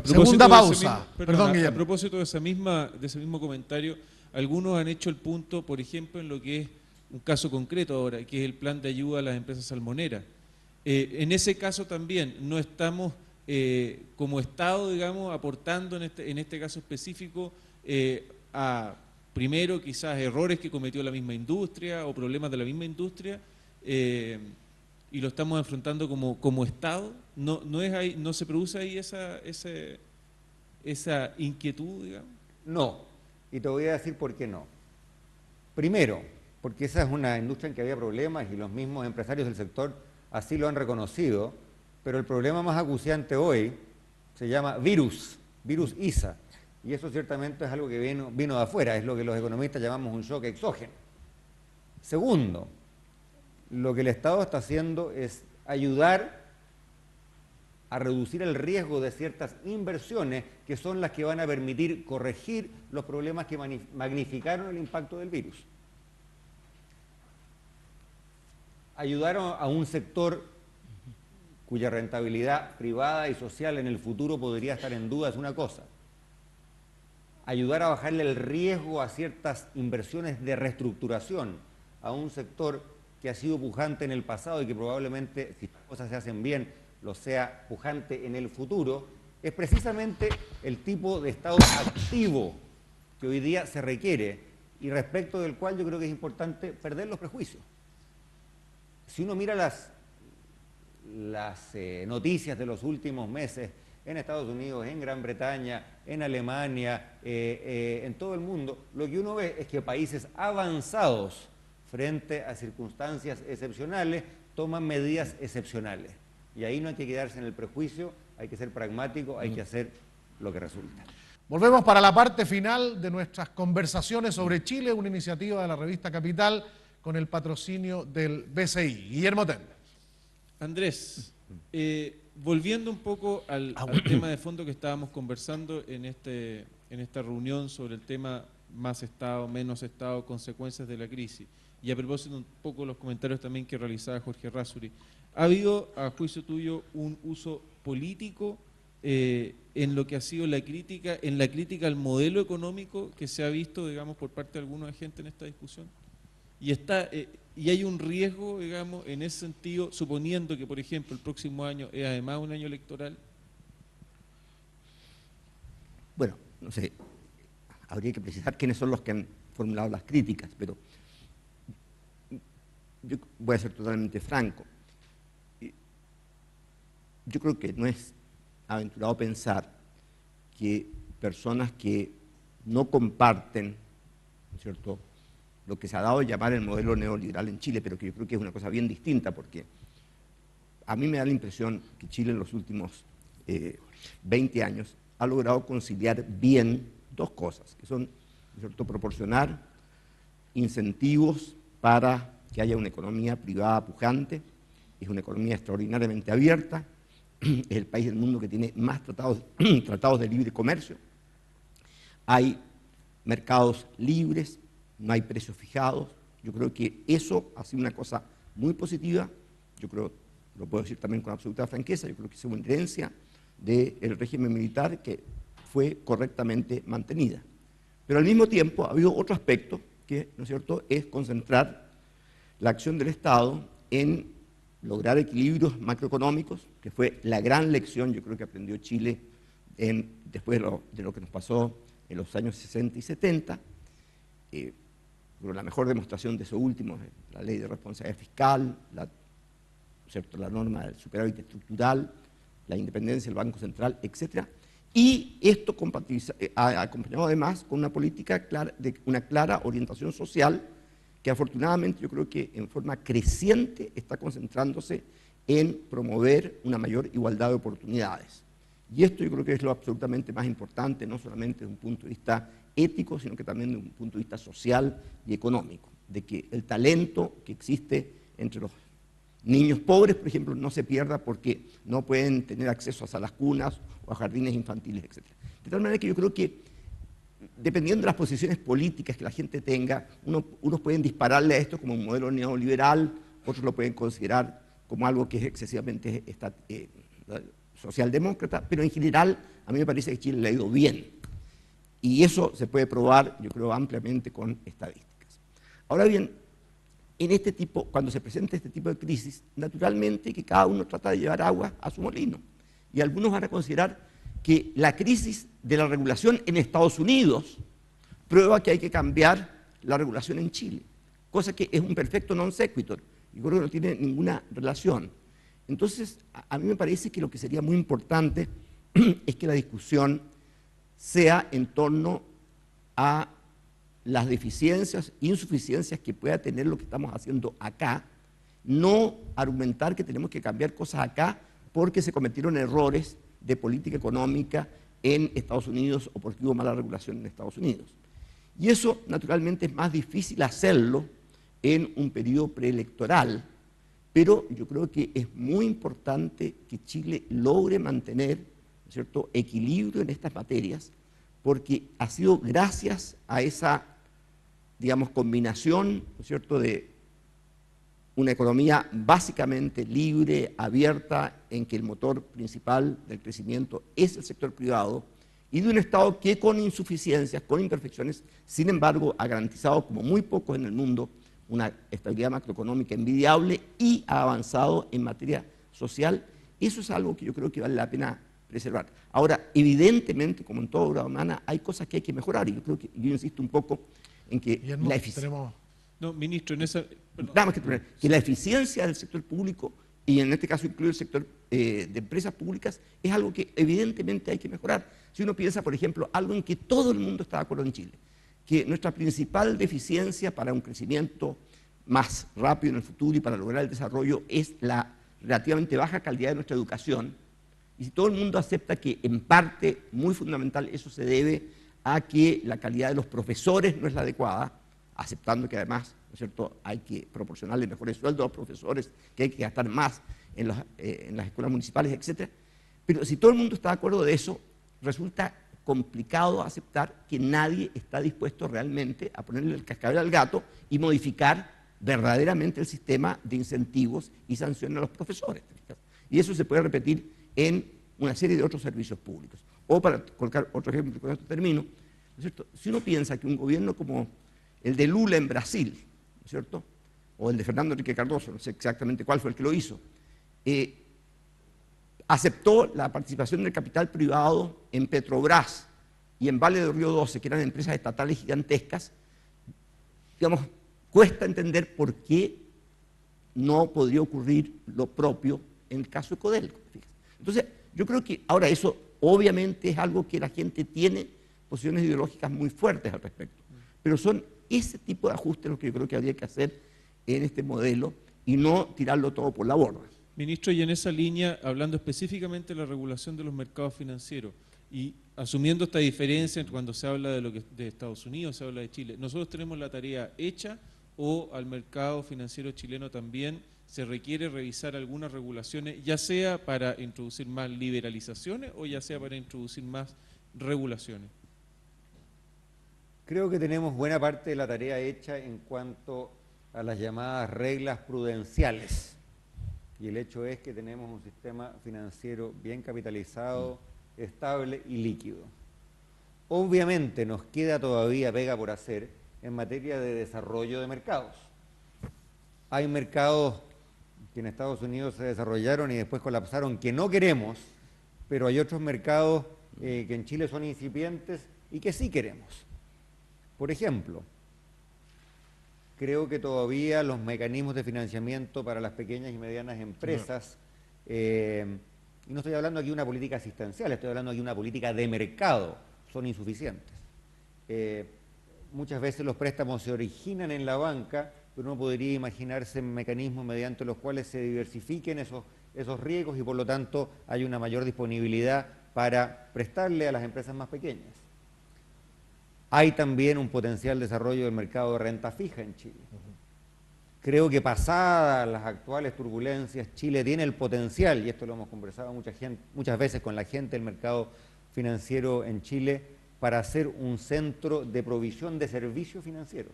Segunda pausa. Perdón, Guillermo. a propósito de ese mismo comentario, algunos han hecho el punto, por ejemplo, en lo que es un caso concreto ahora, que es el plan de ayuda a las empresas salmoneras. En ese caso también no estamos como Estado, digamos, aportando en este caso específico a, primero, quizás errores que cometió la misma industria o problemas de la misma industria, y lo estamos enfrentando como Estado. No se produce ahí esa inquietud, digamos. No, y te voy a decir por qué no. Primero, porque esa es una industria en que había problemas y los mismos empresarios del sector así lo han reconocido, pero el problema más acuciante hoy se llama virus ISA, y eso ciertamente es algo que vino de afuera, es lo que los economistas llamamos un shock exógeno. Segundo, lo que el Estado está haciendo es ayudar a reducir el riesgo de ciertas inversiones que son las que van a permitir corregir los problemas que magnificaron el impacto del virus. Ayudar a un sector cuya rentabilidad privada y social en el futuro podría estar en duda es una cosa. Ayudar a bajarle el riesgo a ciertas inversiones de reestructuración a un sector que ha sido pujante en el pasado y que probablemente, si las cosas se hacen bien, lo sea pujante en el futuro, es precisamente el tipo de Estado activo que hoy día se requiere y respecto del cual yo creo que es importante perder los prejuicios. Si uno mira las noticias de los últimos meses en Estados Unidos, en Gran Bretaña, en Alemania, en todo el mundo, lo que uno ve es que países avanzados frente a circunstancias excepcionales toman medidas excepcionales. Y ahí no hay que quedarse en el prejuicio, hay que ser pragmático, hay que hacer lo que resulta. Volvemos para la parte final de nuestras conversaciones sobre Chile, una iniciativa de la revista Capital con el patrocinio del BCI. Guillermo Tenda. Andrés, volviendo un poco al tema de fondo que estábamos conversando en esta reunión sobre el tema más Estado, menos Estado, consecuencias de la crisis, y a propósito un poco los comentarios también que realizaba Jorge Razzuri, ¿ha habido, a juicio tuyo, un uso político en lo que ha sido la crítica al modelo económico que se ha visto, digamos, por parte de algunos agentes en esta discusión? Y hay un riesgo, digamos, en ese sentido, suponiendo que, por ejemplo, el próximo año es además un año electoral. Bueno, no sé, habría que precisar quiénes son los que han formulado las críticas, pero yo voy a ser totalmente franco. Yo creo que no es aventurado pensar que personas que no comparten, ¿no es cierto?, lo que se ha dado a llamar el modelo neoliberal en Chile, pero que yo creo que es una cosa bien distinta, porque a mí me da la impresión que Chile en los últimos 20 años ha logrado conciliar bien dos cosas, que son, ¿no es cierto?, proporcionar incentivos para que haya una economía privada pujante, es una economía extraordinariamente abierta, es el país del mundo que tiene más tratados de libre comercio, hay mercados libres, no hay precios fijados. Yo creo que eso ha sido una cosa muy positiva, yo creo, lo puedo decir también con absoluta franqueza, yo creo que es una herencia del régimen militar que fue correctamente mantenida. Pero al mismo tiempo ha habido otro aspecto que, ¿no es cierto?, es concentrar la acción del Estado en lograr equilibrios macroeconómicos, que fue la gran lección, yo creo que aprendió Chile después de lo que nos pasó en los años 60 y 70, pero la mejor demostración de eso último es la ley de responsabilidad fiscal, la norma del superávit estructural, la independencia del Banco Central, etc. Y esto acompañado además con una política de una clara orientación social que afortunadamente yo creo que en forma creciente está concentrándose en promover una mayor igualdad de oportunidades. Y esto yo creo que es lo absolutamente más importante, no solamente desde un punto de vista ético, sino que también desde un punto de vista social y económico, de que el talento que existe entre los niños pobres, por ejemplo, no se pierda porque no pueden tener acceso a salas cunas o a jardines infantiles, etc. De tal manera que yo creo que, dependiendo de las posiciones políticas que la gente tenga, unos pueden dispararle a esto como un modelo neoliberal, otros lo pueden considerar como algo que es excesivamente socialdemócrata, pero en general a mí me parece que Chile le ha ido bien. Y eso se puede probar, yo creo, ampliamente con estadísticas. Ahora bien, cuando se presenta este tipo de crisis, naturalmente que cada uno trata de llevar agua a su molino. Y algunos van a considerar que la crisis de la regulación en Estados Unidos prueba que hay que cambiar la regulación en Chile, cosa que es un perfecto non sequitur, y creo que no tiene ninguna relación. Entonces, a mí me parece que lo que sería muy importante es que la discusión sea en torno a las deficiencias, insuficiencias que pueda tener lo que estamos haciendo acá, no argumentar que tenemos que cambiar cosas acá porque se cometieron errores de política económica en Estados Unidos o porque hubo mala regulación en Estados Unidos. Y eso, naturalmente, es más difícil hacerlo en un periodo preelectoral, pero yo creo que es muy importante que Chile logre mantener, ¿no es cierto?, equilibrio en estas materias, porque ha sido gracias a esa, digamos, combinación, ¿no es cierto?, de una economía básicamente libre, abierta, en que el motor principal del crecimiento es el sector privado, y de un Estado que con insuficiencias, con imperfecciones, sin embargo, ha garantizado, como muy pocos en el mundo, una estabilidad macroeconómica envidiable y ha avanzado en materia social. Eso es algo que yo creo que vale la pena preservar. Ahora, evidentemente, como en toda obra humana, hay cosas que hay que mejorar, y yo creo que, yo insisto un poco en que la eficiencia... No, ministro, en esa... Nada más que la eficiencia del sector público, y en este caso incluye el sector de empresas públicas, es algo que evidentemente hay que mejorar. Si uno piensa, por ejemplo, algo en que todo el mundo está de acuerdo en Chile, que nuestra principal deficiencia para un crecimiento más rápido en el futuro y para lograr el desarrollo es la relativamente baja calidad de nuestra educación. Y si todo el mundo acepta que en parte, muy fundamental, eso se debe a que la calidad de los profesores no es la adecuada, aceptando que además, ¿no es cierto?, hay que proporcionarle mejores sueldos a los profesores, que hay que gastar más en las escuelas municipales, etc. Pero si todo el mundo está de acuerdo de eso, resulta complicado aceptar que nadie está dispuesto realmente a ponerle el cascabel al gato y modificar verdaderamente el sistema de incentivos y sanciones a los profesores. Y eso se puede repetir en una serie de otros servicios públicos. O para colocar otro ejemplo, y con esto termino, ¿no es cierto?, si uno piensa que un gobierno como el de Lula en Brasil, ¿no es cierto?, o el de Fernando Henrique Cardoso, no sé exactamente cuál fue el que lo hizo, aceptó la participación del capital privado en Petrobras y en Vale del Río 12, que eran empresas estatales gigantescas, digamos, cuesta entender por qué no podría ocurrir lo propio en el caso de Codelco. Entonces, yo creo que ahora eso obviamente es algo que la gente tiene posiciones ideológicas muy fuertes al respecto, pero son ese tipo de ajustes los que yo creo que habría que hacer en este modelo y no tirarlo todo por la borda. Ministro, y en esa línea, hablando específicamente de la regulación de los mercados financieros y asumiendo esta diferencia entre cuando se habla de Estados Unidos, se habla de Chile, ¿nosotros tenemos la tarea hecha o al mercado financiero chileno también se requiere revisar algunas regulaciones, ya sea para introducir más liberalizaciones o ya sea para introducir más regulaciones? Creo que tenemos buena parte de la tarea hecha en cuanto a las llamadas reglas prudenciales. Y el hecho es que tenemos un sistema financiero bien capitalizado, estable y líquido. Obviamente nos queda todavía pega por hacer en materia de desarrollo de mercados. Hay mercados que en Estados Unidos se desarrollaron y después colapsaron que no queremos, pero hay otros mercados que en Chile son incipientes y que sí queremos. Por ejemplo, creo que todavía los mecanismos de financiamiento para las pequeñas y medianas empresas, y no estoy hablando aquí de una política asistencial, estoy hablando aquí de una política de mercado, son insuficientes. Muchas veces los préstamos se originan en la banca, pero uno podría imaginarse mecanismos mediante los cuales se diversifiquen esos riesgos y por lo tanto hay una mayor disponibilidad para prestarle a las empresas más pequeñas. Hay también un potencial desarrollo del mercado de renta fija en Chile. Creo que pasadas las actuales turbulencias, Chile tiene el potencial, y esto lo hemos conversado muchas veces con la gente del mercado financiero en Chile, para ser un centro de provisión de servicios financieros.